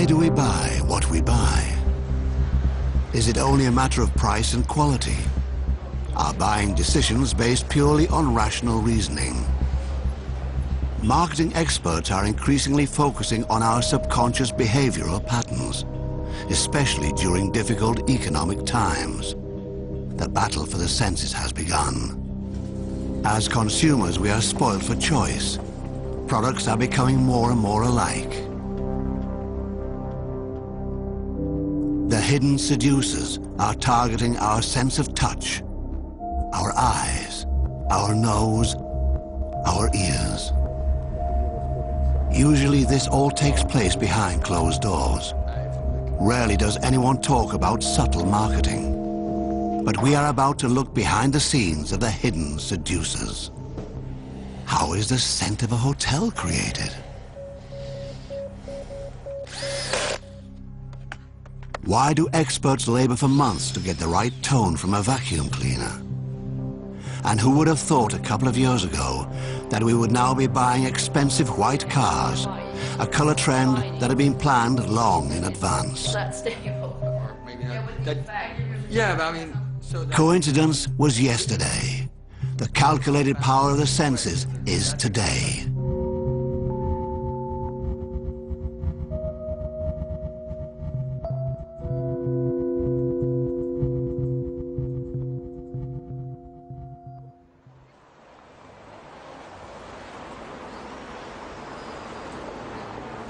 Why do we buy what we buy? Is it only a matter of price and quality? Are buying decisions based purely on rational reasoning? Marketing experts are increasingly focusing on our subconscious behavioral patterns, especially during difficult economic times. The battle for the senses has begun. As consumers, we are spoiled for choice. Products are becoming more and more alike. The hidden seducers are targeting our sense of touch, our eyes, our nose, our ears. Usually this all takes place behind closed doors. Rarely does anyone talk about subtle marketing. But we are about to look behind the scenes of the hidden seducers. How is the scent of a hotel created? Why do experts labor for months to get the right tone from a vacuum cleaner? And who would have thought a couple of years ago that we would now be buying expensive white cars, a color trend that had been planned long in advance? Coincidence was yesterday. The calculated power of the senses is today.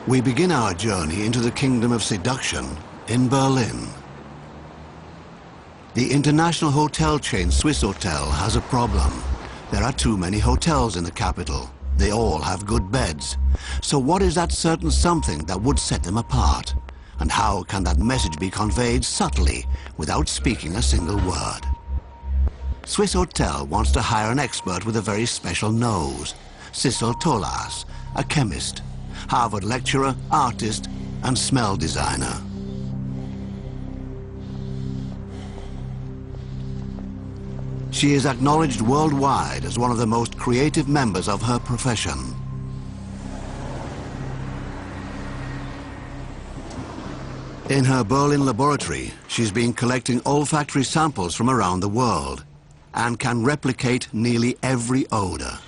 We begin our journey into the kingdom of seduction in Berlin. The international hotel chain Swissôtel has a problem. There are too many hotels in the capital. They all have good beds. So what is that certain something that would set them apart? And how can that message be conveyed subtly without speaking a single word? Swissôtel wants to hire an expert with a very special nose. Sissel Tolas, a chemist, Harvard lecturer, artist, and smell designer. She is acknowledged worldwide as one of the most creative members of her profession. In her Berlin laboratory, she's been collecting olfactory samples from around the world and can replicate nearly every odor.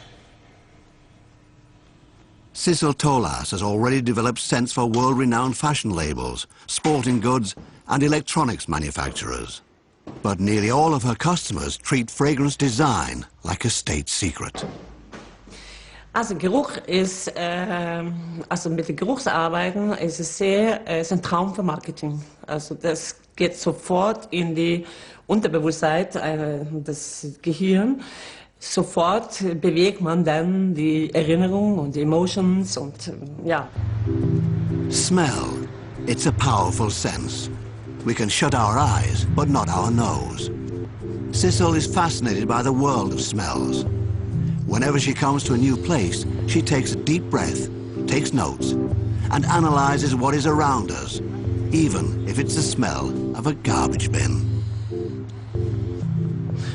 Sissel Tolas has already developed scents for world-renowned fashion labels, sporting goods, and electronics manufacturers. But nearly all of her customers treat fragrance design like a state secret. Also Geruch ist, also mit den Geruchsarbeiten ist es sehr, ist ein Traum für Marketing. Also das geht sofort in die Unterbewusstsein, das Gehirn. Sofort bewegt man dann die Erinnerung und die Emotions und ja. Smell. It's a powerful sense. We can shut our eyes, but not our nose. Sissel is fascinated by the world of smells. Whenever she comes to a new place, she takes a deep breath, takes notes, and analyzes what is around us, even if it's the smell of a garbage bin.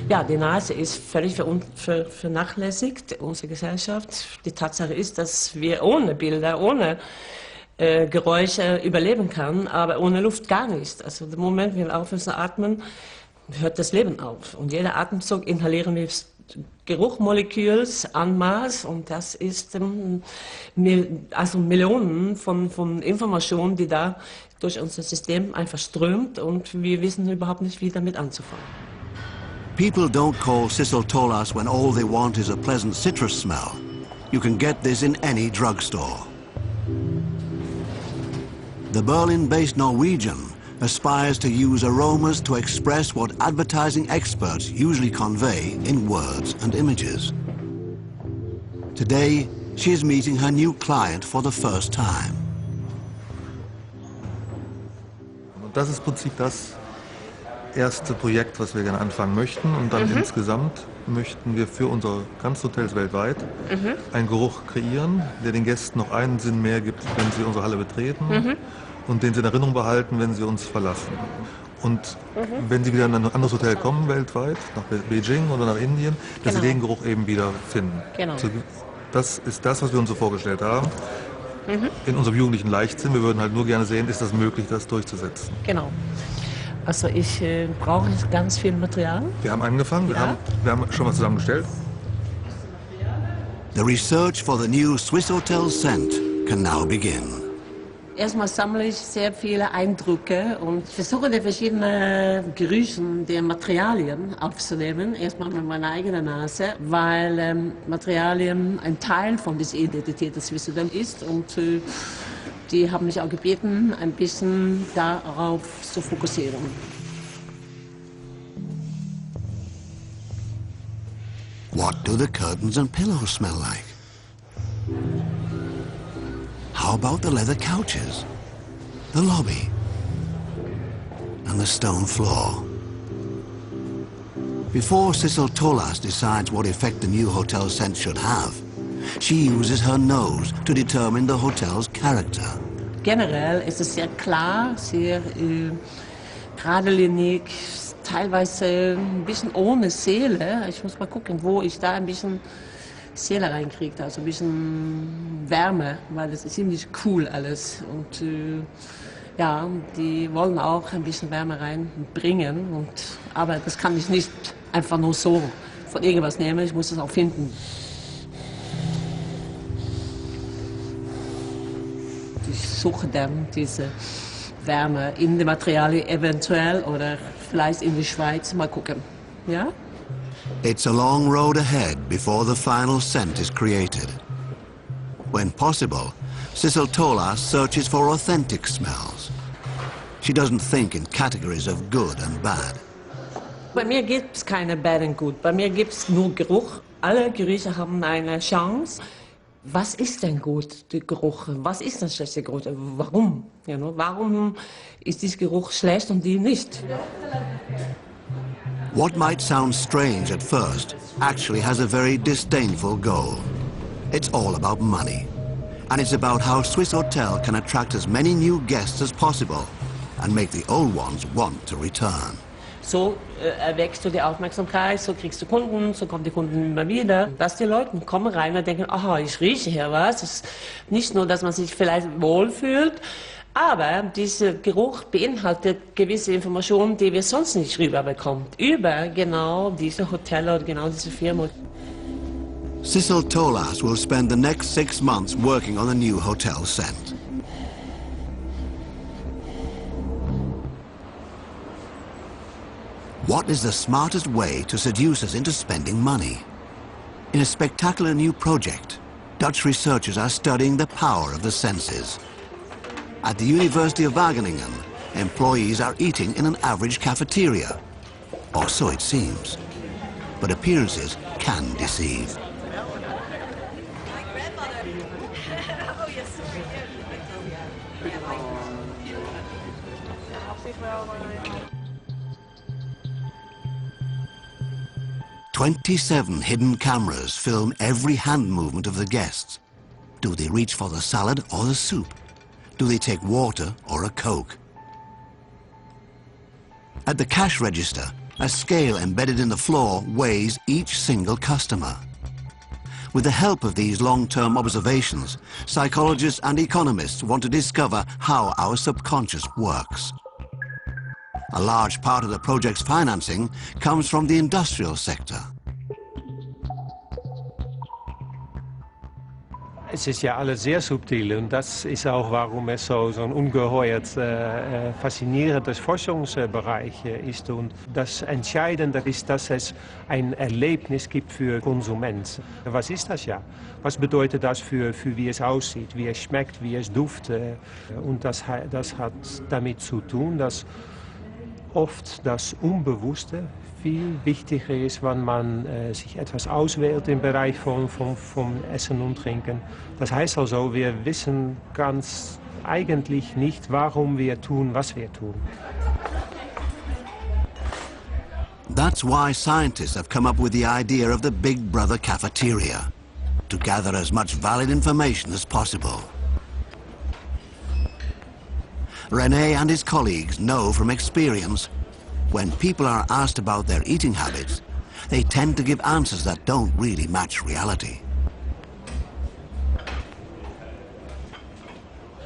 Ja, die Nase ist völlig vernachlässigt, unsere Gesellschaft. Die Tatsache ist, dass wir ohne Bilder, ohne Geräusche überleben können, aber ohne Luft gar nicht. Also im Moment, wenn wir aufhören zu atmen, hört das Leben auf. Und jeder Atemzug inhalieren wir Geruchmoleküls en masse und das ist also Millionen von Informationen, die da durch unser System einfach strömt und wir wissen überhaupt nicht, wie damit anzufangen. People don't call Sissel Tolas when all they want is a pleasant citrus smell. You can get this in any drugstore. The Berlin-based Norwegian aspires to use aromas to express what advertising experts usually convey in words and images. Today, she is meeting her new client for the first time. Das ist im Prinzip das erste Projekt, was wir gerne anfangen möchten. Und dann insgesamt möchten wir für unsere ganzen Hotels weltweit einen Geruch kreieren, der den Gästen noch einen Sinn mehr gibt, wenn sie unsere Halle betreten und den sie in Erinnerung behalten, wenn sie uns verlassen. Und wenn sie wieder in ein anderes Hotel kommen weltweit, nach Beijing oder nach Indien, dass sie den Geruch eben wieder finden. Genau. Das ist das, was wir uns so vorgestellt haben. in unserem jugendlichen Leichtsinn. Wir würden halt nur gerne sehen, ist das möglich, das durchzusetzen. Genau. Also ich brauche ganz viel Material. Wir haben angefangen, Ja. wir haben schon was zusammengestellt. The research for the new Swiss hotel scent can now begin. Erstmal sammle ich sehr viele Eindrücke und versuche die verschiedenen Gerüche der Materialien aufzunehmen. Erstmal mit meiner eigenen Nase, weil Materialien ein Teil von dieser Identität des Swiss Hotel ist. Und die haben mich auch gebeten, ein bisschen darauf zu fokussieren. What do the curtains and pillows smell like? How about the leather couches, the lobby, and the stone floor? Before Sissel Tolas decides what effect the new hotel scent should have, she uses her nose to determine the hotel's character. Generell ist es sehr klar, sehr geradlinig, teilweise ein bisschen ohne Seele. Ich muss mal gucken, wo ich da ein bisschen Seele reinkriege, also ein bisschen Wärme, weil es ist ziemlich cool alles. Und ja, die wollen auch ein bisschen Wärme reinbringen. Aber das kann ich nicht einfach nur so von irgendwas nehmen, ich muss es auch finden. Ich suche dann diese Wärme in den Materialien eventuell oder vielleicht in der Schweiz, mal gucken. Ja? It's a long road ahead before the final scent is created. When possible, Sissel Tolas searches for authentic smells. She doesn't think in categories of good and bad. Bei mir gibt es keine Bad and Good. Bei mir gibt es nur Geruch. Alle Gerüche haben eine Chance. Was ist denn gut, der Geruch? Was ist ein schlechter Geruch? Warum? Ja, warum ist dieser Geruch schlecht und die nicht? What might sound strange at first actually has a very disdainful goal. It's all about money. And it's about how Swiss Hotel can attract as many new guests as possible and make the old ones want to return. So erweckst du die Aufmerksamkeit, so kriegst du Kunden, so kommen die Kunden immer wieder. Dass die Leute kommen rein und denken, aha, ich rieche hier was. Es ist nicht nur, dass man sich vielleicht wohlfühlt, aber dieser Geruch beinhaltet gewisse Informationen, die wir sonst nicht rüberbekommen. Über genau diese Hotel oder genau diese Firma. Sissel Tolas will spend the next 6 months working on the new hotel scent. What is the smartest way to seduce us into spending money? In a spectacular new project, Dutch researchers are studying the power of the senses. At the University of Wageningen, employees are eating in an average cafeteria. Or so it seems. But appearances can deceive. "27 hidden cameras film every hand movement of the guests. Do they reach for the salad or the soup? Do they take water or a Coke?" At the cash register, a scale embedded in the floor weighs each single customer. With the help of these long-term observations, psychologists and economists want to discover how our subconscious works. A large part of the project's financing comes from the industrial sector. Es ist ja alles sehr subtil und das ist auch, warum es so ein ungeheuert faszinierender Forschungsbereich ist. Und das Entscheidende ist, dass es ein Erlebnis gibt für Konsumenten. Was ist das ja? Was bedeutet das für wie es aussieht, wie es schmeckt, wie es duftet? Und das hat damit zu tun, dass oft das Unbewusste viel wichtiger ist, wenn man sich etwas auswählt im Bereich von Essen und Trinken. Das heißt also, wir wissen ganz eigentlich nicht, warum wir tun, was wir tun. That's why scientists have come up with the idea of the Big Brother cafeteria, to gather as much valid information as possible. René and his colleagues know from experience, when people are asked about their eating habits, they tend to give answers that don't really match reality.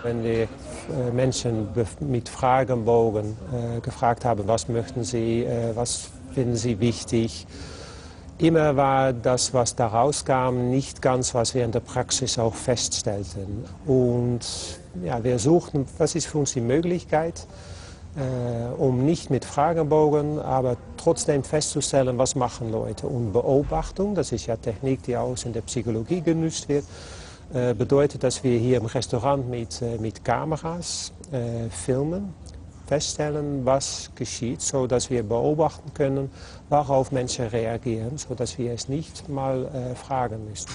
Wenn wir Menschen mit Fragenbogen gefragt haben, was möchten sie, was finden sie wichtig, immer war das, was da rauskam, nicht ganz, was wir in der Praxis auch feststellten. Und ja, wir suchten, was ist für uns die Möglichkeit, um nicht mit Fragebogen, aber trotzdem festzustellen, was machen Leute. Und Beobachtung, das ist ja Technik, die auch in der Psychologie genutzt wird, bedeutet, dass wir hier im Restaurant mit Kameras filmen, feststellen, was geschieht, sodass wir beobachten können, worauf Menschen reagieren, sodass wir es nicht mal fragen müssen.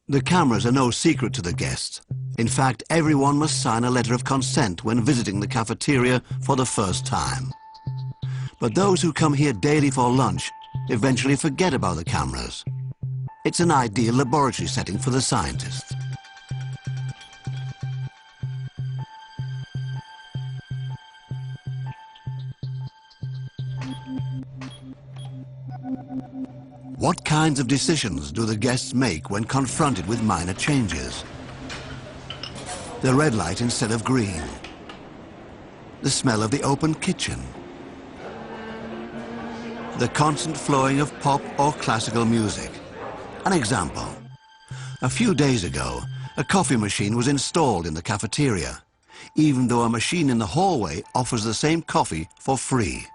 The cameras are no secret to the guests. In fact, everyone must sign a letter of consent when visiting the cafeteria for the first time. But those who come here daily for lunch eventually forget about the cameras. It's an ideal laboratory setting for the scientists. What kinds of decisions do the guests make when confronted with minor changes? The red light instead of green. The smell of the open kitchen. The constant flowing of pop or classical music. An example. A few days ago, a coffee machine was installed in the cafeteria, even though a machine in the hallway offers the same coffee for free.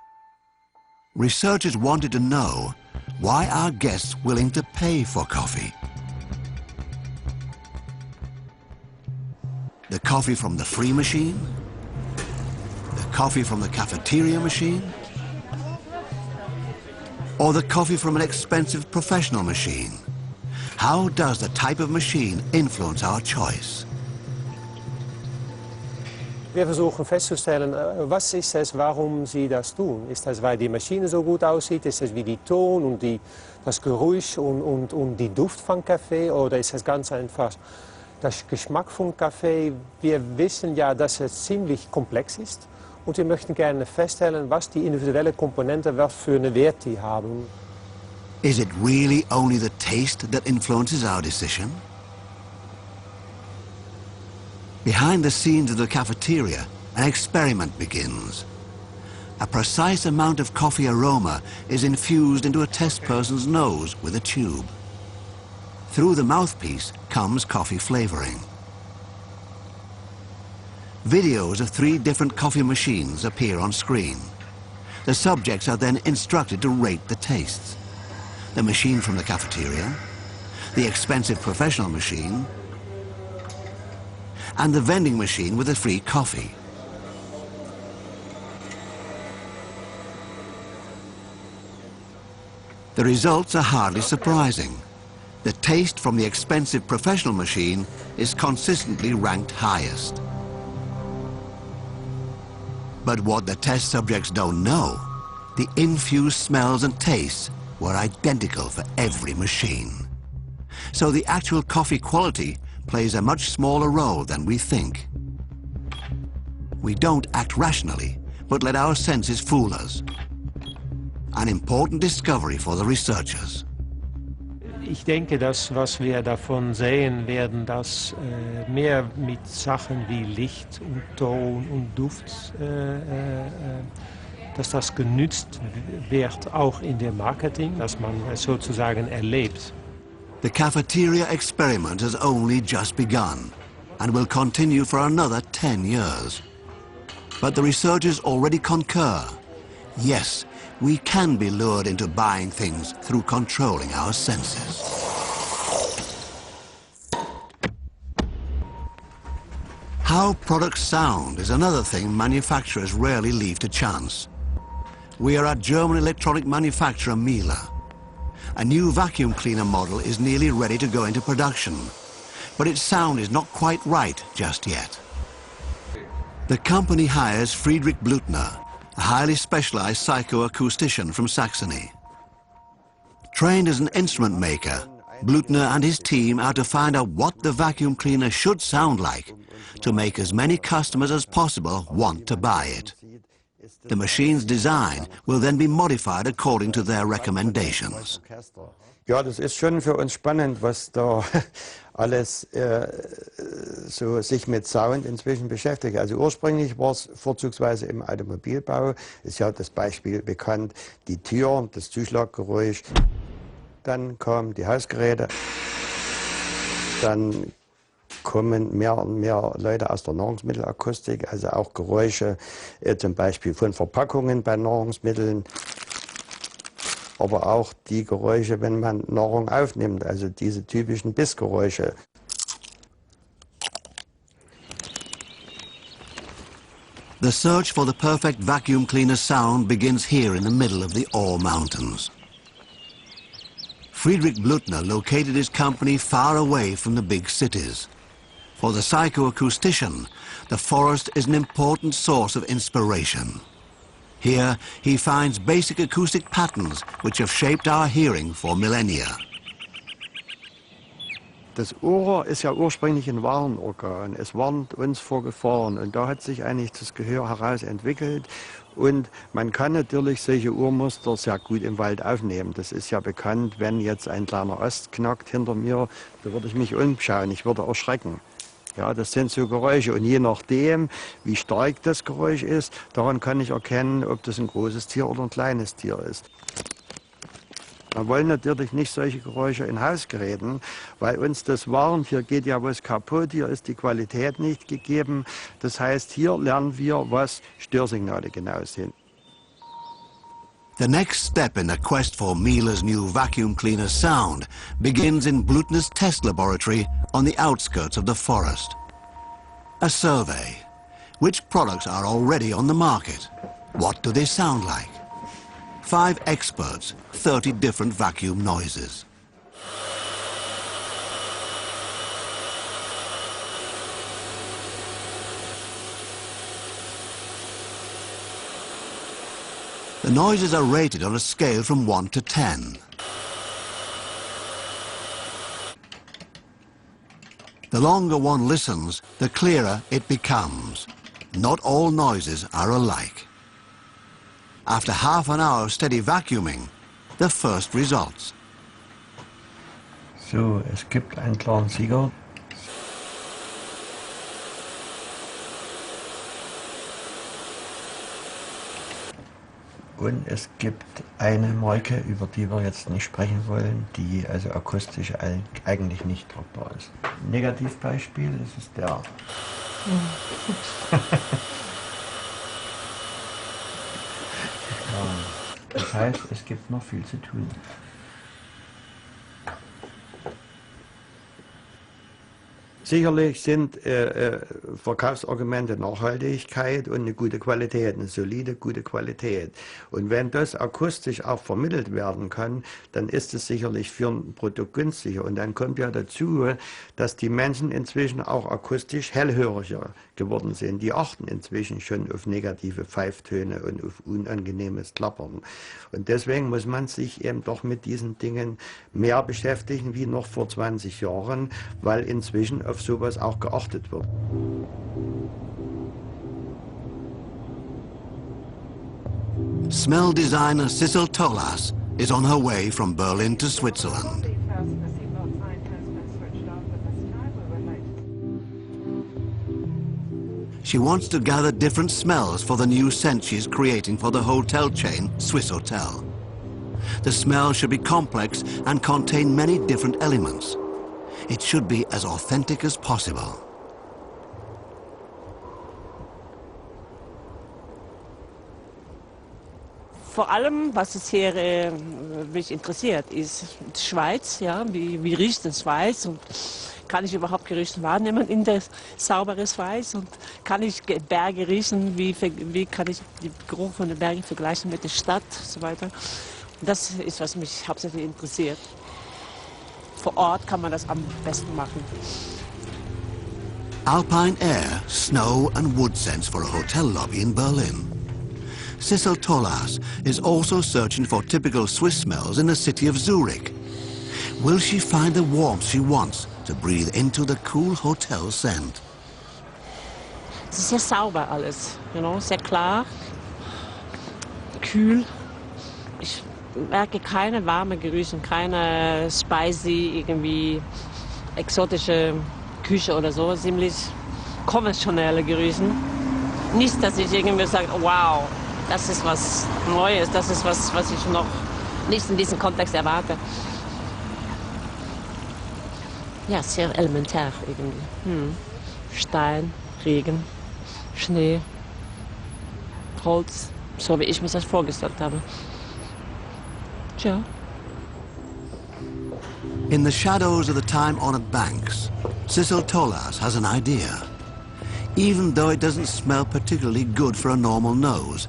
Researchers wanted to know, why are guests willing to pay for coffee? The coffee from the free machine? The coffee from the cafeteria machine? Or the coffee from an expensive professional machine? How does the type of machine influence our choice? Wir versuchen festzustellen, was ist es, warum sie das tun. Ist das, weil die Maschine so gut aussieht? Ist es wie die Ton und das Geräusch und die Duft von Kaffee? Oder ist es ganz einfach das Geschmack von Kaffee? Wir wissen ja, dass es ziemlich komplex ist. Und wir möchten gerne feststellen, was die individuellen Komponenten, was für einen Wert die haben. Is it really only the taste that influences our decision? Behind the scenes of the cafeteria, an experiment begins. A precise amount of coffee aroma is infused into a test person's nose with a tube. Through the mouthpiece comes coffee flavoring. Videos of 3 different coffee machines appear on screen. The subjects are then instructed to rate the tastes. The machine from the cafeteria, the expensive professional machine, and the vending machine with the free coffee. The results are hardly surprising. The taste from the expensive professional machine is consistently ranked highest. But what the test subjects don't know, the infused smells and tastes were identical for every machine. So the actual coffee quality plays a much smaller role than we think. We don't act rationally, but let our senses fool us. An important discovery for the researchers. Ich denke, dass was wir davon sehen werden, dass mehr mit Sachen wie Licht und Ton und Duft, dass das genutzt wird, auch in der Marketing, dass man es sozusagen erlebt. The cafeteria experiment has only just begun and will continue for another 10 years. But the researchers already concur. Yes, we can be lured into buying things through controlling our senses. How products sound is another thing manufacturers rarely leave to chance. We are at German electronic manufacturer Miele. A new vacuum cleaner model is nearly ready to go into production, but its sound is not quite right just yet. The company hires Friedrich Blutner, a highly specialized psychoacoustician from Saxony. Trained as an instrument maker, Blutner and his team are to find out what the vacuum cleaner should sound like to make as many customers as possible want to buy it. The machine's design will then be modified according to their recommendations. Ja, das ist schon für uns spannend, was da alles so sich mit Sound inzwischen beschäftigt. Also ursprünglich war es vorzugsweise im Automobilbau, ist ja das Beispiel bekannt, die Tür, das Zuschlaggeräusch. Dann kamen die Hausgeräte, dann kommen mehr und mehr Leute aus der Nahrungsmittelakustik, also auch Geräusche, zum Beispiel von Verpackungen bei Nahrungsmitteln, aber auch die Geräusche, wenn man Nahrung aufnimmt, also diese typischen Bissgeräusche. The search for the perfect vacuum cleaner sound begins here in the middle of the Ore Mountains. Friedrich Blutner located his company far away from the big cities. For the psychoacoustician, the forest is an important source of inspiration. Here, he finds basic acoustic patterns which have shaped our hearing for millennia. Das Ohr ist ja ursprünglich ein Warnorgan. Es warnt uns vor Gefahren und da hat sich eigentlich das Gehör heraus entwickelt. Und man kann natürlich solche Ohrmuster sehr gut im Wald aufnehmen. Das ist ja bekannt, wenn jetzt ein kleiner Ast knackt hinter mir, da würde ich mich umschauen, ich würde erschrecken. Ja, das sind so Geräusche und je nachdem, wie stark das Geräusch ist, daran kann ich erkennen, ob das ein großes Tier oder ein kleines Tier ist. Wir wollen natürlich nicht solche Geräusche in Hausgeräten, weil uns das warnt, hier geht ja was kaputt, hier ist die Qualität nicht gegeben. Das heißt, hier lernen wir, was Störsignale genau sind. The next step in the quest for Miele's new vacuum cleaner sound begins in Blutner's test laboratory on the outskirts of the forest. A survey. Which products are already on the market? What do they sound like? 5 experts, 30 different vacuum noises. The noises are rated on a scale from 1 to 10. The longer one listens, the clearer it becomes. Not all noises are alike. After half an hour of steady vacuuming, the first results. So, es gibt einen klaren Sieger. Und es gibt eine Marke, über die wir jetzt nicht sprechen wollen, die also akustisch eigentlich nicht tragbar ist. Negativbeispiel, das ist der. Das heißt, es gibt noch viel zu tun. Sicherlich sind Verkaufsargumente Nachhaltigkeit und eine gute Qualität, eine solide, gute Qualität. Und wenn das akustisch auch vermittelt werden kann, dann ist es sicherlich für ein Produkt günstiger. Und dann kommt ja dazu, dass die Menschen inzwischen auch akustisch hellhöriger geworden sind. Die achten inzwischen schon auf negative Pfeiftöne und auf unangenehmes Klappern. Und deswegen muss man sich eben doch mit diesen Dingen mehr beschäftigen wie noch vor 20 Jahren, weil inzwischen auf sowas auch geachtet wird. Smell designer Sissel Tolas is on her way from Berlin to Switzerland. She wants to gather different smells for the new scent she's creating for the hotel chain Swiss Hotel. The smell should be complex and contain many different elements. It should be as authentic as possible. Vor allem, was es hier mich interessiert, ist die Schweiz. Ja? Wie riecht die Schweiz? Und kann ich überhaupt Gerüche wahrnehmen in der sauberen Schweiz? Und kann ich Berge riechen? Wie kann ich den Geruch von den Bergen vergleichen mit der Stadt und so weiter? Und das ist, was mich hauptsächlich interessiert. Vor Ort kann man das am besten machen. Alpine air, snow and wood scents for a hotel lobby in Berlin. Sissel Tolas is also searching for typical Swiss smells in the city of Zurich. Will she find the warmth she wants to breathe into the cool hotel scent? Es ist sehr sauber alles, sehr klar, kühl. Ich merke keine warmen Gerüche, keine spicy, irgendwie exotische Küche oder so, ziemlich konventionelle Gerüchen. Nicht, dass ich irgendwie sage, wow, das ist was Neues, das ist was ich noch nicht in diesem Kontext erwarte. Ja, sehr elementär irgendwie. Stein, Regen, Schnee, Holz, so wie ich mir das vorgestellt habe. Tja. In the shadows of the time-honored banks, Cecil Tolas has an idea. Even though it doesn't smell particularly good for a normal nose,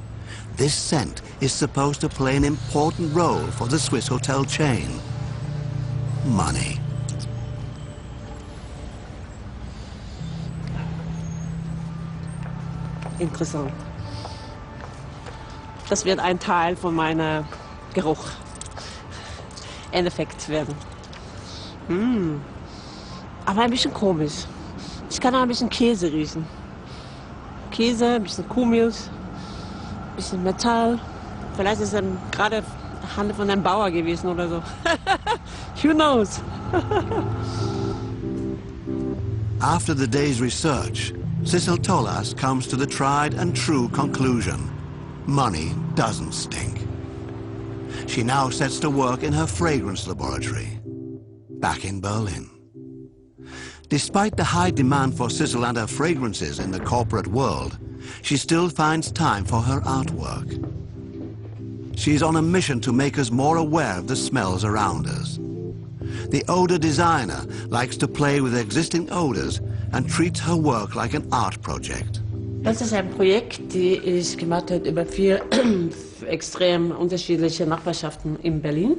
this scent is supposed to play an important role for the Swiss hotel chain. Money. Interessant. Das wird ein Teil von meiner Geruch-Endeffekt werden. Aber ein bisschen komisch. Ich kann auch ein bisschen Käse riechen. Käse, ein bisschen Kuhmilch, ein bisschen Metall. Vielleicht ist es gerade Hand von einem Bauer gewesen oder so. Who knows? After the day's research, Cecil Tolas comes to the tried and true conclusion. Money doesn't stink. She now sets to work in her fragrance laboratory, back in Berlin. Despite the high demand for Cecil and her fragrances in the corporate world, she still finds time for her artwork. She's on a mission to make us more aware of the smells around us. The odor designer likes to play with existing odors and treats her work like an art project. Das ist ein Projekt, die ich gemacht habe über 4 extrem unterschiedliche Nachbarschaften in Berlin.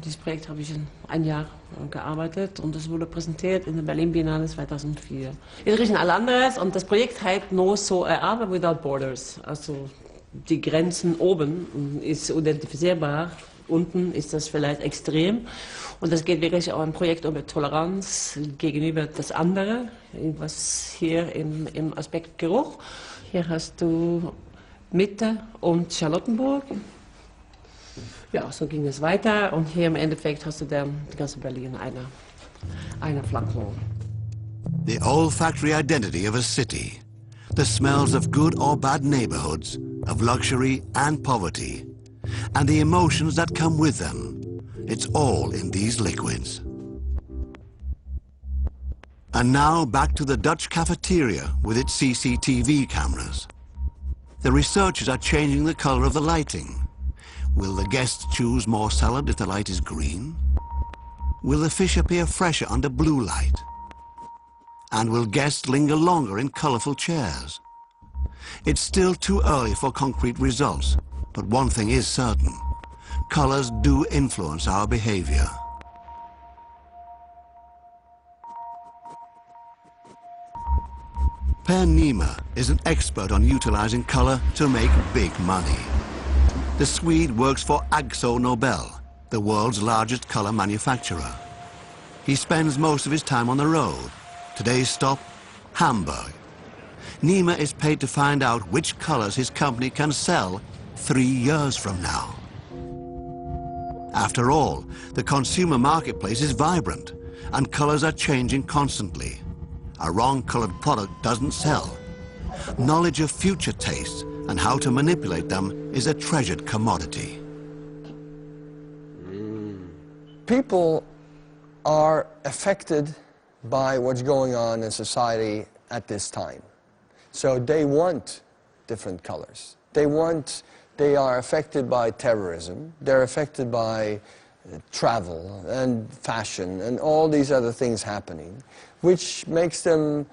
Dieses Projekt habe ich in ein Jahr gearbeitet und es wurde präsentiert in der Berlin Biennale 2004. Wir riechen alle anderes und das Projekt heißt No So Art Without Borders. Also die Grenzen oben ist identifizierbar, unten ist das vielleicht extrem. Und das geht wirklich auch ein Projekt über Toleranz gegenüber das andere, was hier im Aspekt Geruch. Hier hast du Mitte und Charlottenburg. Ja, so ging es weiter und hier im Endeffekt hast du dann die ganze Berlin eine Flankon. The olfactory identity of a city, the smells of good or bad neighborhoods, of luxury and poverty, and the emotions that come with them. It's all in these liquids. And now back to the Dutch cafeteria with its CCTV cameras. The researchers are changing the color of the lighting. Will the guests choose more salad if the light is green? Will the fish appear fresher under blue light? And will guests linger longer in colorful chairs? It's still too early for concrete results, but one thing is certain. Colors do influence our behavior. Per Niemer is an expert on utilizing color to make big money. The Swede works for Akzo Nobel, the world's largest color manufacturer. He spends most of his time on the road. Today's stop, Hamburg. Niemer is paid to find out which colors his company can sell 3 years from now. After all, the consumer marketplace is vibrant, and colors are changing constantly. A wrong-colored product doesn't sell. Knowledge of future tastes and how to manipulate them is a treasured commodity. People are affected by what's going on in society at this time. So they want different colors. They are affected by terrorism, they're affected by travel and fashion and all these other things happening, which makes them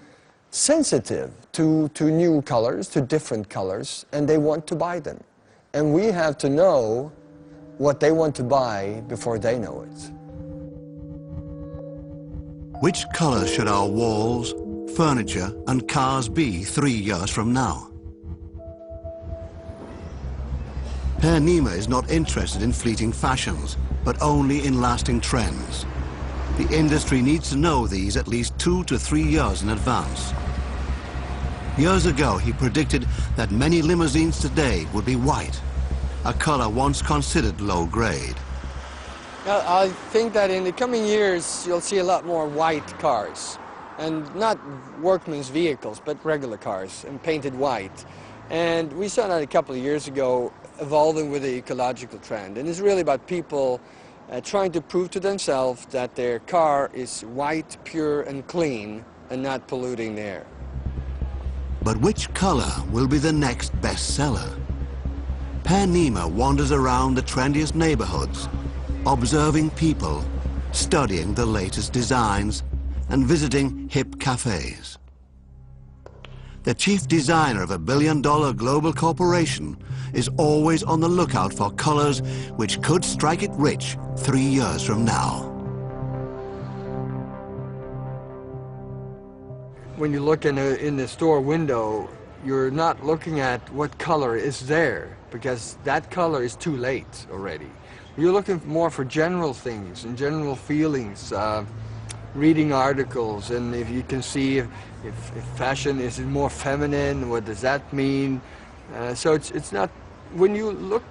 sensitive to new colors, to different colors, and they want to buy them. And we have to know what they want to buy before they know it. Which colors should our walls, furniture and cars be 3 years from now? Per Niemer is not interested in fleeting fashions, but only in lasting trends. The industry needs to know these at least 2 to 3 years in advance. Years ago, he predicted that many limousines today would be white, a color once considered low grade. I think that in the coming years, you'll see a lot more white cars. and not workmen's vehicles, but regular cars, and painted white. And we saw that a couple of years ago evolving with the ecological trend. And it's really about people trying to prove to themselves that their car is white, pure, and clean, and not polluting the air. But which color will be the next bestseller? Per Nima wanders around the trendiest neighborhoods, observing people, studying the latest designs, and visiting hip cafes. The chief designer of a billion-dollar global corporation is always on the lookout for colors which could strike it rich 3 years from now. When you look in the store window, you're not looking at what color is there, because that color is too late already. You're looking more for general things and general feelings, reading articles, and if you can see if fashion is more feminine, what does that mean? So it's not, when you look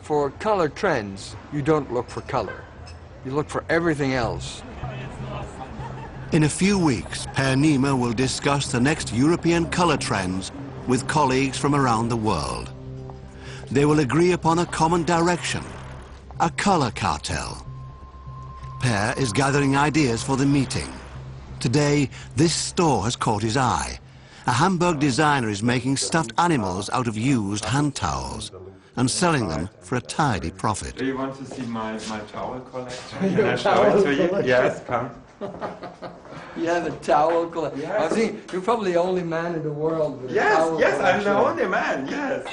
for color trends, you don't look for color. You look for everything else. In a few weeks, Per Nima will discuss the next European color trends with colleagues from around the world. They will agree upon a common direction, a color cartel. Per is gathering ideas for the meeting. Today, this store has caught his eye. A Hamburg designer is making stuffed animals out of used hand towels and selling them for a tidy profit. Do you want to see my towel collection? Can I show it to you? Yes, come. You have a towel collection. Yes. I think you're probably the only man in the world with a towel Yes, I'm the collection. only man, yes.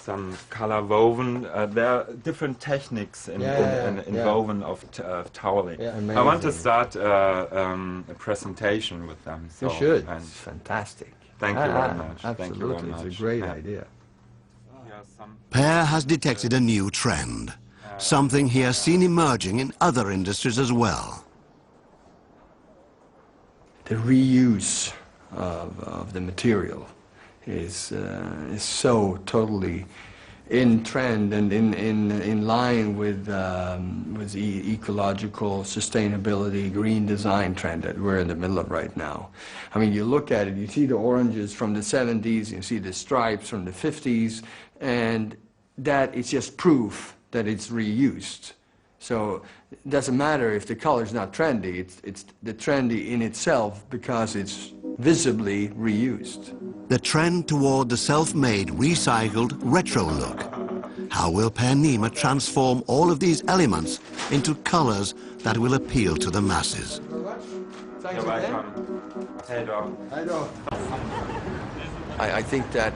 Some color woven, there are different techniques in woven of toweling. Yeah, I want to amazing. start a presentation with them. You So, should. and It's fantastic. thank you very much. Absolutely, Thank you very much. it's a great Yeah. idea. Here are some- Per has detected a new trend, something he has seen emerging in other industries as well. The reuse of the material is so totally in trend and in line with the ecological sustainability, green design trend that we're in the middle of right now. I mean, you look at it, you see the oranges from the 70s, you see the stripes from the 50s, and that is just proof that it's reused. So it doesn't matter if the color is not trendy, it's the trendy in itself because it's visibly reused. The trend toward the self-made, recycled, retro look. How will Per Nima transform all of these elements into colors that will appeal to the masses? You're welcome. Hey, dog. I think that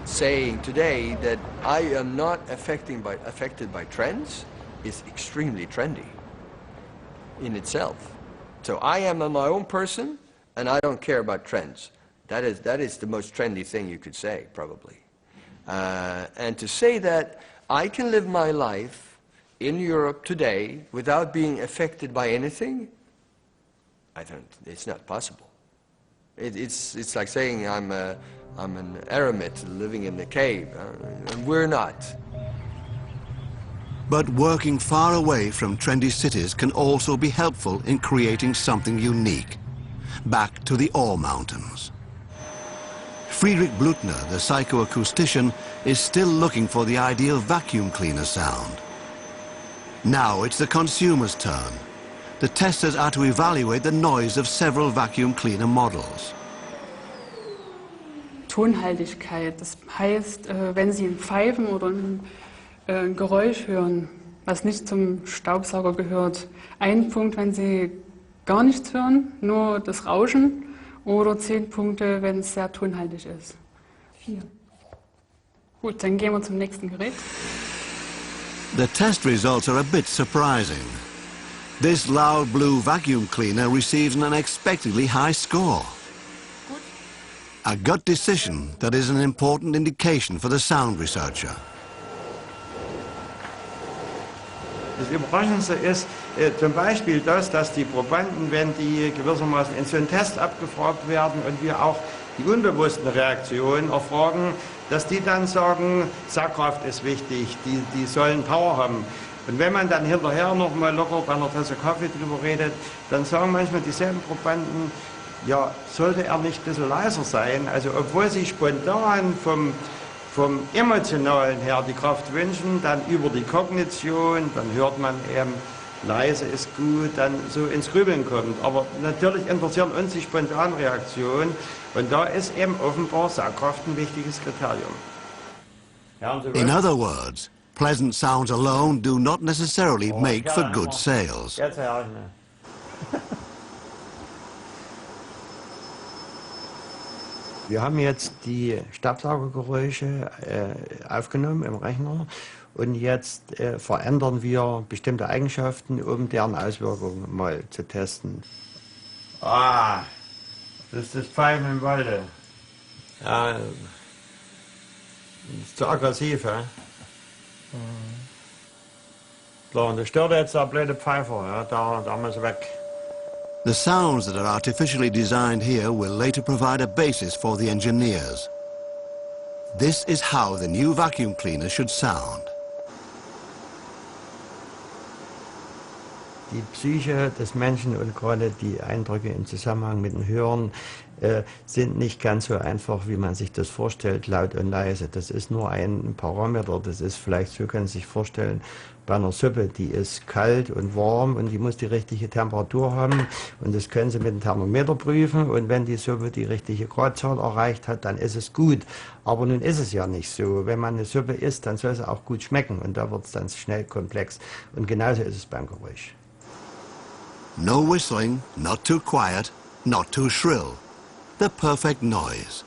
saying today that I am not affected by trends is extremely trendy in itself. So I am my own person, and I don't care about trends. That is the most trendy thing you could say, probably. And to say that I can live my life in Europe today without being affected by anything, it's not possible. It's like saying I'm an eremit living in a cave, and we're not. But working far away from trendy cities can also be helpful in creating something unique. Back to the ore mountains. Friedrich Blutner, the psychoacoustician, is still looking for the ideal vacuum cleaner sound. Now it's the consumer's turn. The testers are to evaluate the noise of several vacuum cleaner models. Tonhaltigkeit, das heißt, wenn Sie ein Pfeifen oder ein Geräusch hören, was nicht zum Staubsauger gehört, ein Punkt, wenn Sie gar nichts hören, nur das Rauschen, oder 10 Punkte, wenn es sehr tonhaltig ist. 4. Gut, dann gehen wir zum nächsten Gerät. The test results are a bit surprising. This loud blue vacuum cleaner receives an unexpectedly high score. A gut decision that is an important indication for the sound researcher. Das Überraschendste ist zum Beispiel das, dass die Probanden, wenn die gewissermaßen in so einen Test abgefragt werden und wir auch die unbewussten Reaktionen erfragen, dass die dann sagen, Saugkraft ist wichtig, die sollen Power haben. Und wenn man dann hinterher noch mal locker bei einer Tasse Kaffee drüber redet, dann sagen manchmal dieselben Probanden, ja, sollte er nicht ein bisschen leiser sein? Also obwohl sie spontan vom Emotionalen her die Kraft wünschen, dann über die Kognition, dann hört man eben, leise ist gut, dann so ins Grübeln kommt. Aber natürlich interessieren uns die Spontanreaktion und da ist eben offenbar Saugkraft ein wichtiges Kriterium. In other words, pleasant sounds alone do not necessarily make for good sales. Wir haben jetzt die Staubsaugergeräusche aufgenommen im Rechner und jetzt verändern wir bestimmte Eigenschaften, um deren Auswirkungen mal zu testen. Ah, das ist das Pfeifen im Walde. Ja, das ist zu aggressiv, ja? So, und das stört jetzt der blöde Pfeifer, ja? Da muss weg. The sounds that are artificially designed here will later provide a basis for the engineers. This is how the new vacuum cleaner should sound. Die Psyche des Menschen und gerade die Eindrücke im Zusammenhang mit dem Hören sind nicht ganz so einfach, wie man sich das vorstellt, laut und leise. Das ist nur ein Parameter, das ist vielleicht, so können Sie sich vorstellen, bei einer Suppe, die ist kalt und warm und die muss die richtige Temperatur haben und das können Sie mit dem Thermometer prüfen und wenn die Suppe die richtige Gradzahl erreicht hat, dann ist es gut. Aber nun ist es ja nicht so. Wenn man eine Suppe isst, dann soll sie auch gut schmecken und da wird es dann schnell komplex und genauso ist es beim Geräusch. No whistling, not too quiet, not too shrill. The perfect noise.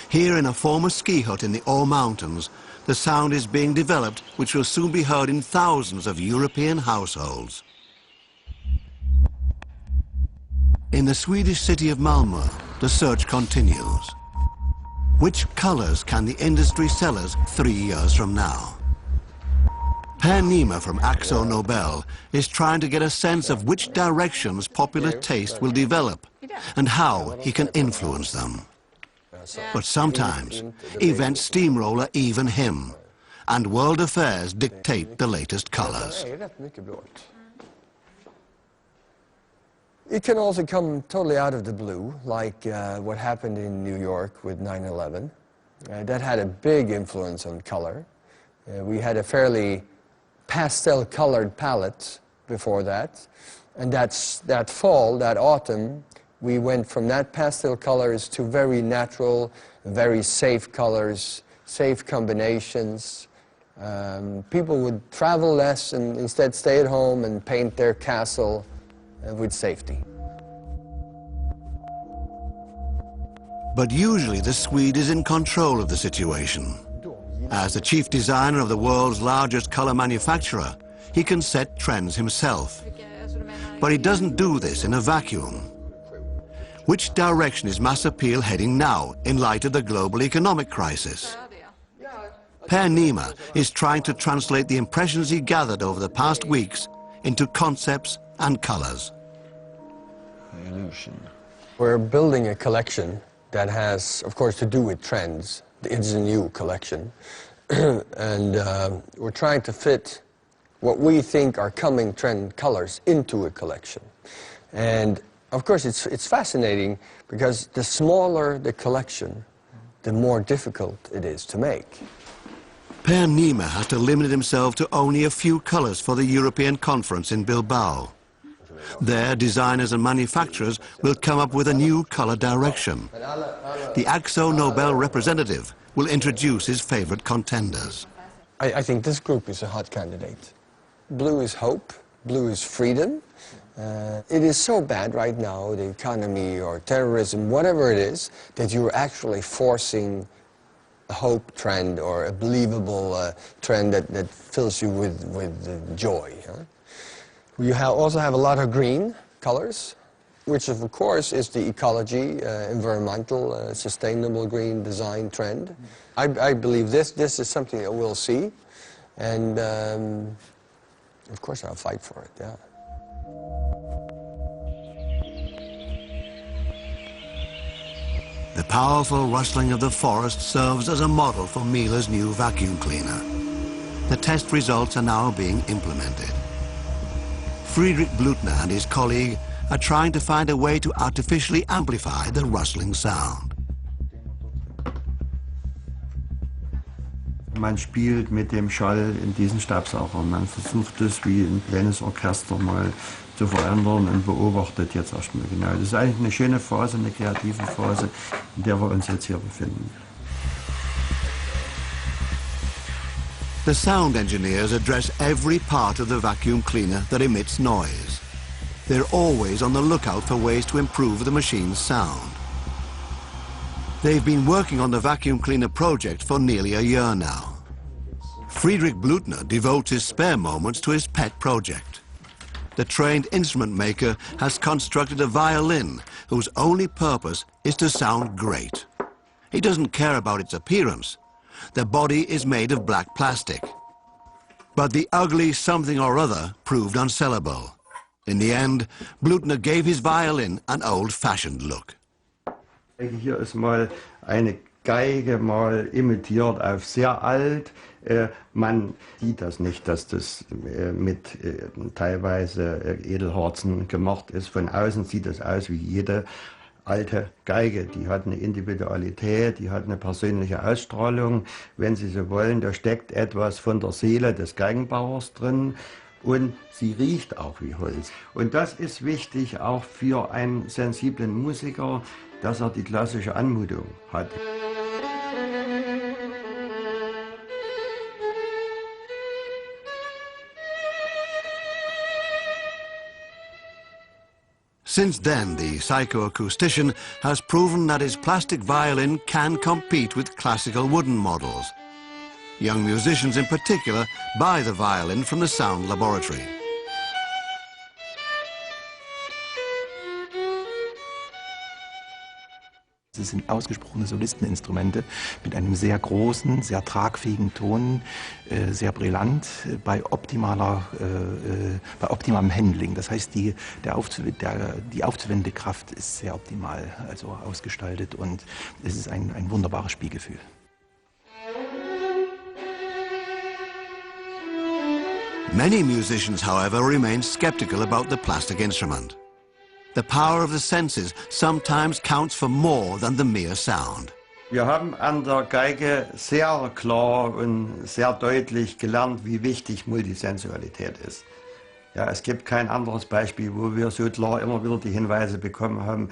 Here in a former ski hut in the Ore Mountains, the sound is being developed which will soon be heard in thousands of European households. In the Swedish city of Malmö, the search continues. Which colors can the industry sell us 3 years from now? Per Nima from Axo Nobel is trying to get a sense of which directions popular taste will develop and how he can influence them. But sometimes events steamroller even him, and world affairs dictate the latest colors. It can also come totally out of the blue, like what happened in New York with 9/11. That had a big influence on color. We had a fairly pastel-colored palette before that, and that fall, that autumn, we went from that pastel colors to very natural, very safe colors, safe combinations. People would travel less and instead stay at home and paint their castle with safety. But usually the Swede is in control of the situation. As the chief designer of the world's largest color manufacturer, he can set trends himself. But he doesn't do this in a vacuum. Which direction is mass appeal heading now in light of the global economic crisis? Per Nima is trying to translate the impressions he gathered over the past weeks into concepts and colors. We're building a collection that has, of course, to do with trends. It's a new collection. And we're trying to fit what we think are coming trend colors into a collection. And of course, it's fascinating because the smaller the collection, the more difficult it is to make. Per Nima has to limit himself to only a few colors for the European conference in Bilbao. There, designers and manufacturers will come up with a new color direction. The Axo Nobel representative will introduce his favorite contenders. I think this group is a hot candidate. Blue is hope, blue is freedom. It is so bad right now, the economy or terrorism, whatever it is, that you're actually forcing a hope trend or a believable trend that fills you with joy. Huh? We also have a lot of green colors, which of course is the ecology, environmental, sustainable green design trend. I believe this is something that we'll see, and of course I'll fight for it, yeah. The powerful rustling of the forest serves as a model for Miele's new vacuum cleaner. The test results are now being implemented. Friedrich Blutner and his colleague are trying to find a way to artificially amplify the rustling sound. Man spielt mit dem Schall in diesen Staubsaugern. Man versucht es wie ein kleines Orchester mal zu verändern und beobachtet jetzt erstmal genau. Das ist eigentlich eine schöne Phase, eine kreative Phase, in der wir uns jetzt hier befinden. The sound engineers address every part of the vacuum cleaner that emits noise. They're always on the lookout for ways to improve the machine's sound. They've been working on the vacuum cleaner project for nearly a year now. Friedrich Blutner devotes his spare moments to his pet project. The trained instrument maker has constructed a violin whose only purpose is to sound great. He doesn't care about its appearance. The body is made of black plastic. But the ugly something or other proved unsellable. In the end, Blutner gave his violin an old-fashioned look. Hier ist mal eine Geige mal imitiert auf sehr alt. Man sieht das nicht, dass das mit teilweise Edelharzen gemacht ist. Von außen sieht es aus wie jede alte Geige. Die hat eine Individualität, die hat eine persönliche Ausstrahlung. Wenn Sie so wollen, da steckt etwas von der Seele des Geigenbauers drin. Und sie riecht auch wie Holz. Und das ist wichtig auch für einen sensiblen Musiker, dass er die klassische Anmutung hat. Since then, the psychoacoustician has proven that his plastic violin can compete with classical wooden models. Young musicians in particular buy the violin from the sound laboratory. Es sind ausgesprochene Solisteninstrumente mit einem sehr großen, sehr tragfähigen Ton, sehr brillant, bei optimalem Handling. Das heißt, die aufzuwendende Kraft ist sehr optimal also ausgestaltet und es ist ein wunderbares Spielgefühl. Many musicians, however, remain skeptical about the plastic instrument. The power of the senses sometimes counts for more than the mere sound. Wir haben an der Geige sehr klar und sehr deutlich gelernt, wie wichtig Multisensualität ist. Ja, es gibt kein anderes Beispiel, wo wir so klar immer wieder die Hinweise bekommen haben,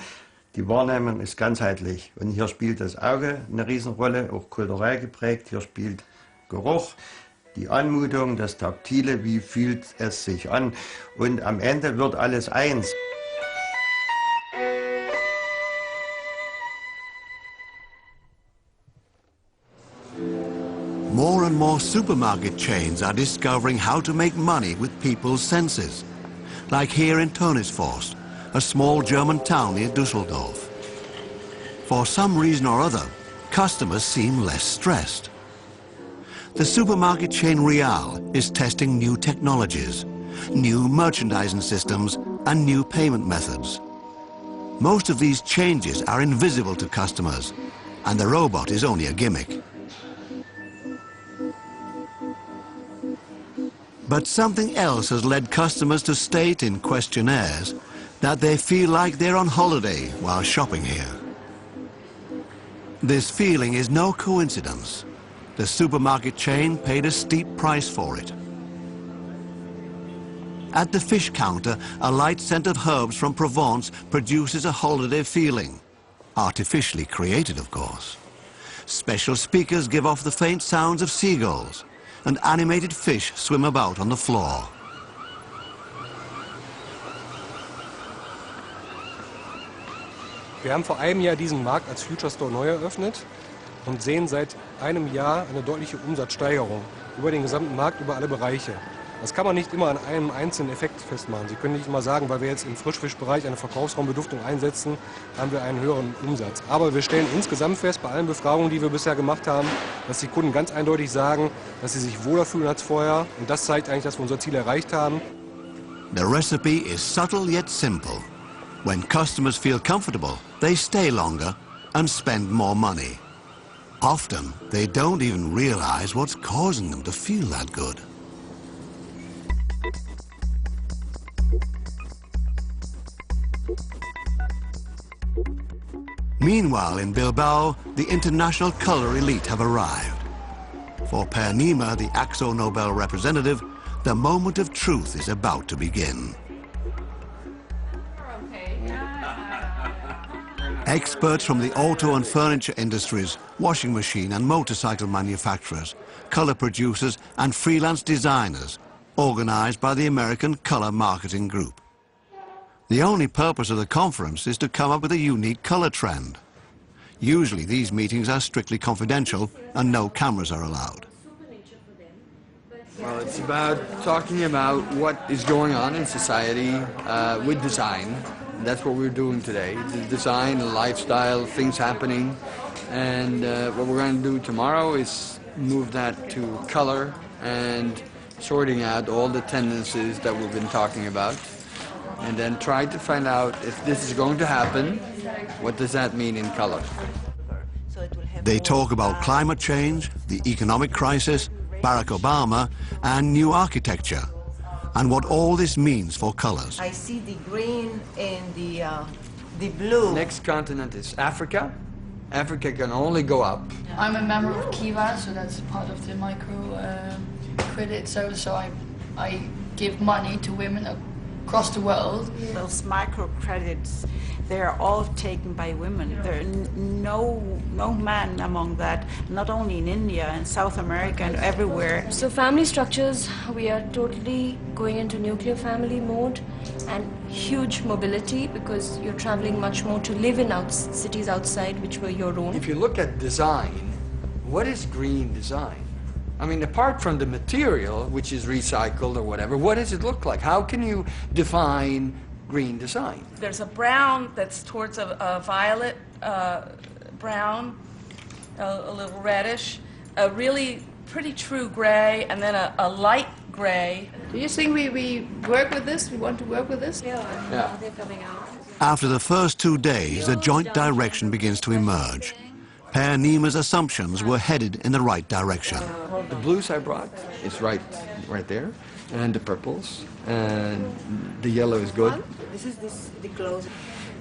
die Wahrnehmung ist ganzheitlich. Und hier spielt das Auge eine Riesenrolle, auch kulturell geprägt. Hier spielt Geruch, die Anmutung, das Taktile, wie fühlt es sich an. Und am Ende wird alles eins. More and more supermarket chains are discovering how to make money with people's senses. Like here in Tönisforst, a small German town near Düsseldorf. For some reason or other, customers seem less stressed. The supermarket chain Real is testing new technologies, new merchandising systems and new payment methods. Most of these changes are invisible to customers, and the robot is only a gimmick. But something else has led customers to state in questionnaires that they feel like they're on holiday while shopping here. This feeling is no coincidence. The supermarket chain paid a steep price for it. At the fish counter, a light scent of herbs from Provence produces a holiday feeling. Artificially created, of course. Special speakers give off the faint sounds of seagulls, and animated fish swim about on the floor. Wir haben vor einem Jahr diesen Markt als Future Store neu eröffnet und sehen seit einem Jahr eine deutliche Umsatzsteigerung über den gesamten Markt, über alle Bereiche. Das kann man nicht immer an einem einzelnen Effekt festmachen. Sie können nicht immer sagen, weil wir jetzt im Frischfischbereich eine Verkaufsraumbeduftung einsetzen, haben wir einen höheren Umsatz. Aber wir stellen insgesamt fest, bei allen Befragungen, die wir bisher gemacht haben, dass die Kunden ganz eindeutig sagen, dass sie sich wohler fühlen als vorher. Und das zeigt eigentlich, dass wir unser Ziel erreicht haben. The recipe is subtle yet simple. When customers feel comfortable, they stay longer and spend more money. Often, they don't even realize what's causing them to feel that good. Meanwhile, in Bilbao, the international color elite have arrived. For Per Nima, the AXO Nobel representative, the moment of truth is about to begin. Experts from the auto and furniture industries, washing machine and motorcycle manufacturers, color producers and freelance designers, organized by the American Color Marketing Group. The only purpose of the conference is to come up with a unique color trend. Usually these meetings are strictly confidential and no cameras are allowed. Well, it's about talking about what is going on in society with design. That's what we're doing today. The design, the lifestyle, things happening. And what we're going to do tomorrow is move that to color and sorting out all the tendencies that we've been talking about. And then try to find out if this is going to happen, what does that mean in color? They talk about climate change, the economic crisis, Barack Obama, and new architecture, and what all this means for colors. I see the green and the blue. Next continent is Africa. Africa can only go up. I'm a member of Kiva, so that's part of the micro credit service. So I give money to women across the world. Those microcredits, they're all taken by women. There are no man among that, not only in India and South America and everywhere. So family structures, we are totally going into nuclear family mode and huge mobility because you're traveling much more to live in cities outside which were your own. If you look at design, what is green design? I mean, apart from the material, which is recycled or whatever, what does it look like? How can you define green design? There's a brown that's towards a violet brown, a little reddish, a really pretty true gray, and then a light gray. Do you think we work with this? We want to work with this? Yeah. They're coming out. After the first 2 days, a joint direction begins to emerge. Per Nima's assumptions were headed in the right direction. The blues I brought is right there, and the purples, and the yellow is good. This is the clothes.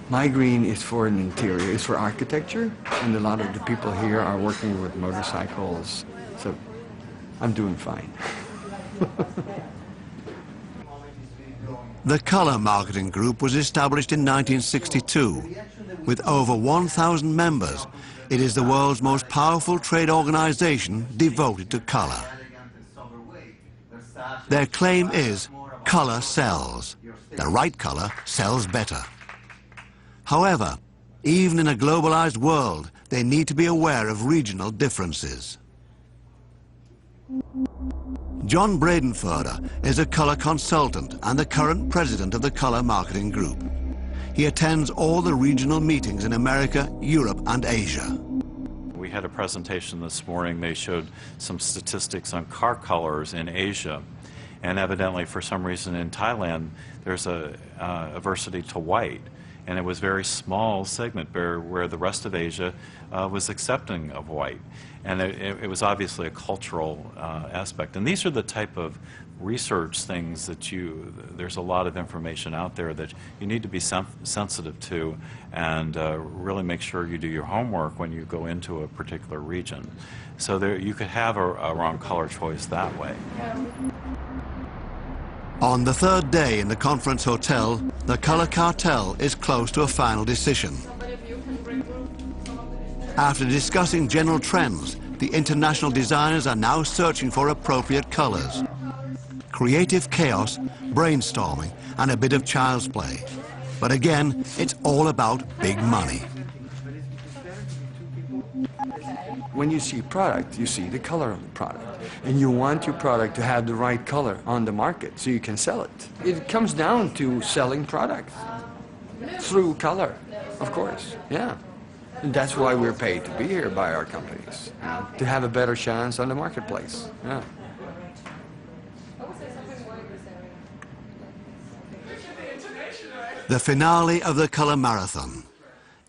My green is for an interior, it's for architecture, and a lot of the people here are working with motorcycles, so I'm doing fine. The Color Marketing Group was established in 1962. With over 1,000 members, it is the world's most powerful trade organization devoted to color. Their claim is, color sells. The right color sells better. However, even in a globalized world, they need to be aware of regional differences. John Bradenfurter is a color consultant and the current president of the Color Marketing Group. He attends all the regional meetings in America, Europe, and Asia. We had a presentation this morning. They showed some statistics on car colors in Asia. And evidently, for some reason in Thailand, there's a aversity to white. And it was a very small segment where the rest of Asia was accepting of white. And it was obviously a cultural aspect. And these are the type of research things that there's a lot of information out there that you need to be sensitive to and really make sure you do your homework when you go into a particular region. So you could have a wrong color choice that way. On the third day in the conference hotel, the color cartel is close to a final decision. After discussing general trends, the international designers are now searching for appropriate colors. Creative chaos, brainstorming, and a bit of child's play. But again, it's all about big money. When you see product, you see the color of the product. And you want your product to have the right color on the market so you can sell it. It comes down to selling product through color, of course, yeah. And that's why we're paid to be here by our companies, to have a better chance on the marketplace, yeah. The finale of the Color Marathon.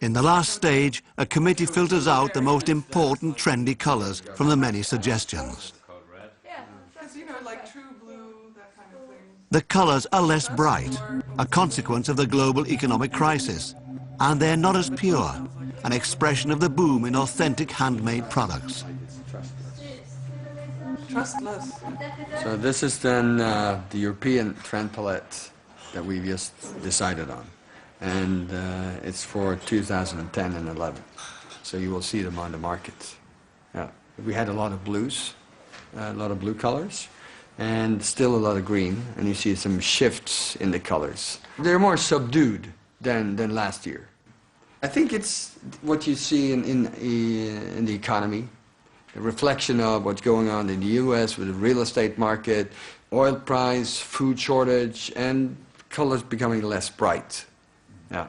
In the last stage, a committee filters out the most important trendy colors from the many suggestions. The colors are less bright, a consequence of the global economic crisis, and they're not as pure, an expression of the boom in authentic handmade products. Trustless. So this is then the European trend palette that we just decided on. And it's for 2010 and 11. So you will see them on the market. Yeah. We had a lot of blues, a lot of blue colors, and still a lot of green. And you see some shifts in the colors. They're more subdued than last year. I think it's what you see in the economy, a reflection of what's going on in the US with the real estate market, oil price, food shortage, and colors becoming less bright. Yeah.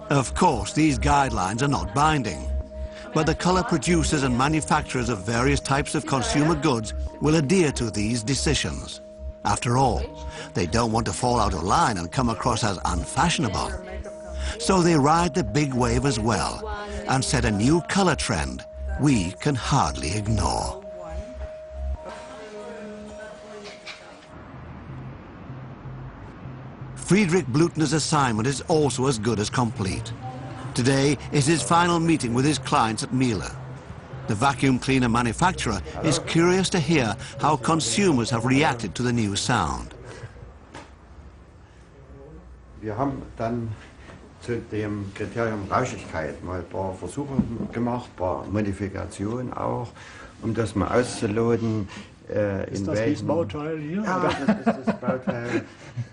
Of course, these guidelines are not binding, but the color producers and manufacturers of various types of consumer goods will adhere to these decisions. After all, they don't want to fall out of line and come across as unfashionable. So they ride the big wave as well and set a new color trend we can hardly ignore. Friedrich Blutner's assignment is also as good as complete. Today is his final meeting with his clients at Miele. The vacuum cleaner manufacturer is curious to hear how consumers have reacted to the new sound. Wir haben dann zu dem Kriterium Rauschigkeit mal ein paar Versuche gemacht, ein paar Modifikationen auch, das mal auszuloten. Ist das dieses Bauteil hier? Ja, das ist das Bauteil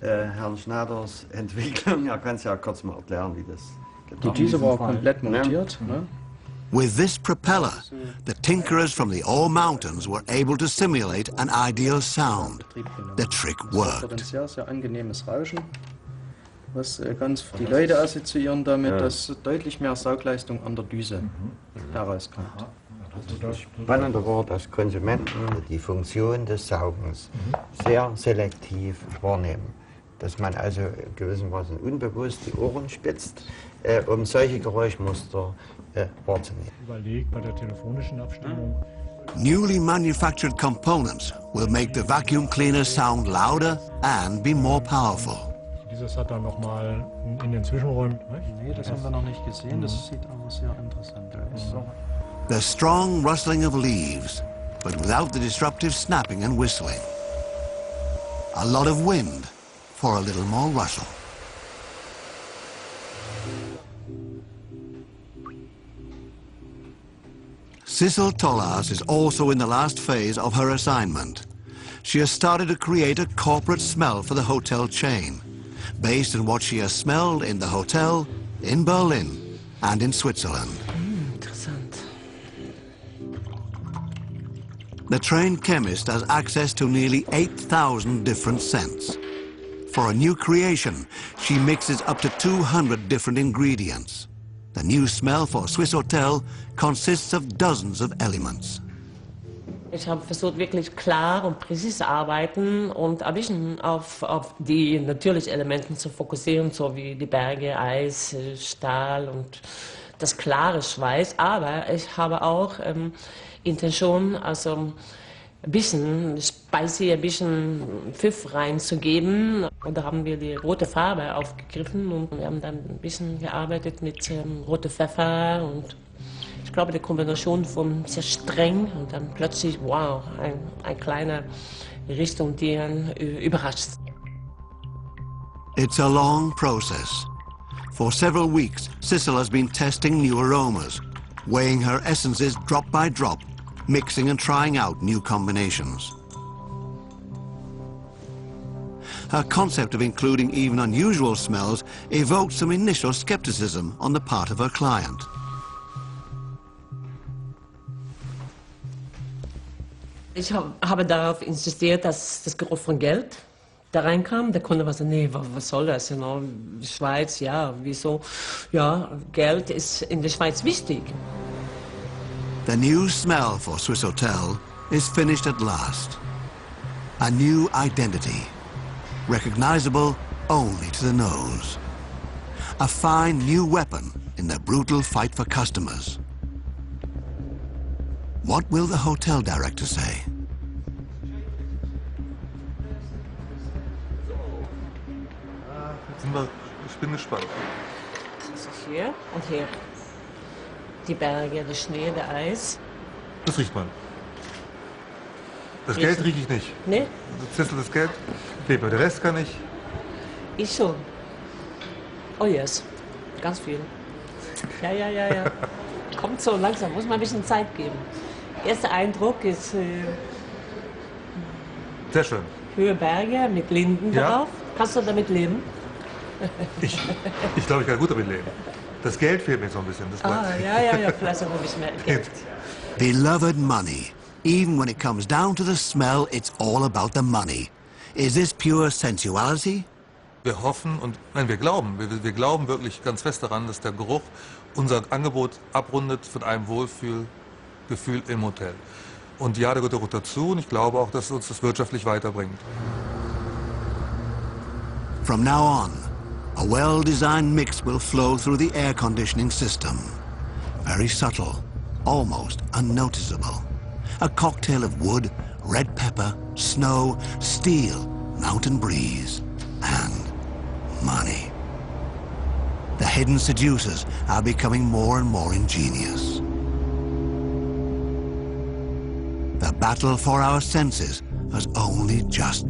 Herrn Schneiders Entwicklung. Er kann es ja kurz mal erklären, wie das geht. Die Düse war komplett montiert. Ne? With this propeller, the tinkerers from the Ore Mountains were able to simulate an ideal sound. The trick worked. Das ist ein sehr angenehmes Rauschen, was ganz die Leute assoziieren damit, dass deutlich mehr Saugleistung an der Düse herauskommt. Das Spannende war, dass Konsumenten die Funktion des Saugens sehr selektiv wahrnehmen. Dass man also gewissermaßen unbewusst die Ohren spitzt, solche Geräuschmuster wahrzunehmen. Überlegt bei der telefonischen Abstimmung. Newly manufactured components will make the vacuum cleaner sound louder and be more powerful. Dieses hat dann nochmal in den Zwischenräumen. Nee, das haben wir noch nicht gesehen. Das sieht aber sehr interessant aus. The strong rustling of leaves, but without the disruptive snapping and whistling. A lot of wind for a little more rustle. Sissel Tollars is also in the last phase of her assignment. She has started to create a corporate smell for the hotel chain, based on what she has smelled in the hotel, in Berlin, and in Switzerland. The trained chemist has access to nearly 8,000 different scents. For a new creation, she mixes up to 200 different ingredients. The new smell for Swiss Hotel consists of dozens of elements. Ich habe versucht, wirklich klar und präzise zu arbeiten und ein bisschen auf die natürlichen Elemente zu fokussieren, so wie die Berge, Eis, Stahl und das klare Schweiß. Aber ich habe auch Intention, also ein bisschen Spicy, ein bisschen Pfiff reinzugeben. Und da haben wir die rote Farbe aufgegriffen und wir haben dann ein bisschen gearbeitet mit rotem Pfeffer und ich glaube, die Kombination von sehr streng und dann plötzlich, wow, ein kleiner Richtung, die einen überrascht. It's a long process. For several weeks, Sissel has been testing new aromas, weighing her essences drop by drop, mixing and trying out new combinations. Her concept of including even unusual smells evoked some initial skepticism on the part of her client. Ich habe darauf insistiert, dass das Geruch von Geld da reinkam. Der Kunde war so, nee, was soll das? You know? Schweiz, ja, wieso? Ja, Geld ist in der Schweiz wichtig. The new smell for Swiss Hotel is finished at last. A new identity, recognizable only to the nose. a fine new weapon in the brutal fight for customers. What will the hotel director say? Ich bin gespannt. Das ist hier und hier. Die Berge, der Schnee, der Eis. Das riecht man. Das Geld rieche ich nicht. Nee? Das das Geld, aber der Rest kann ich. Ich schon. Oh yes, ganz viel. Ja. Kommt so langsam, muss man ein bisschen Zeit geben. Erster Eindruck ist sehr schön. Höhe Berge mit Linden drauf. Kannst du damit leben? Ich glaube, ich kann gut damit leben. Das Geld fehlt mir so ein bisschen. Das ja, vielleicht noch ein bisschen mehr Geld. Beloved money. Even when it comes down to the smell, it's all about the money. Is this pure sensuality? Wir hoffen und nein, wir glauben wirklich ganz fest daran, dass der Geruch unser Angebot abrundet von einem Wohlfühlgefühl im Hotel. Und ja, der gehört auch dazu und ich glaube auch, dass uns das wirtschaftlich weiterbringt. From now on, a well-designed mix will flow through the air conditioning system. Very subtle, almost unnoticeable. A cocktail of wood, red pepper, snow, steel, mountain breeze, and money. The hidden seducers are becoming more and more ingenious. The battle for our senses has only just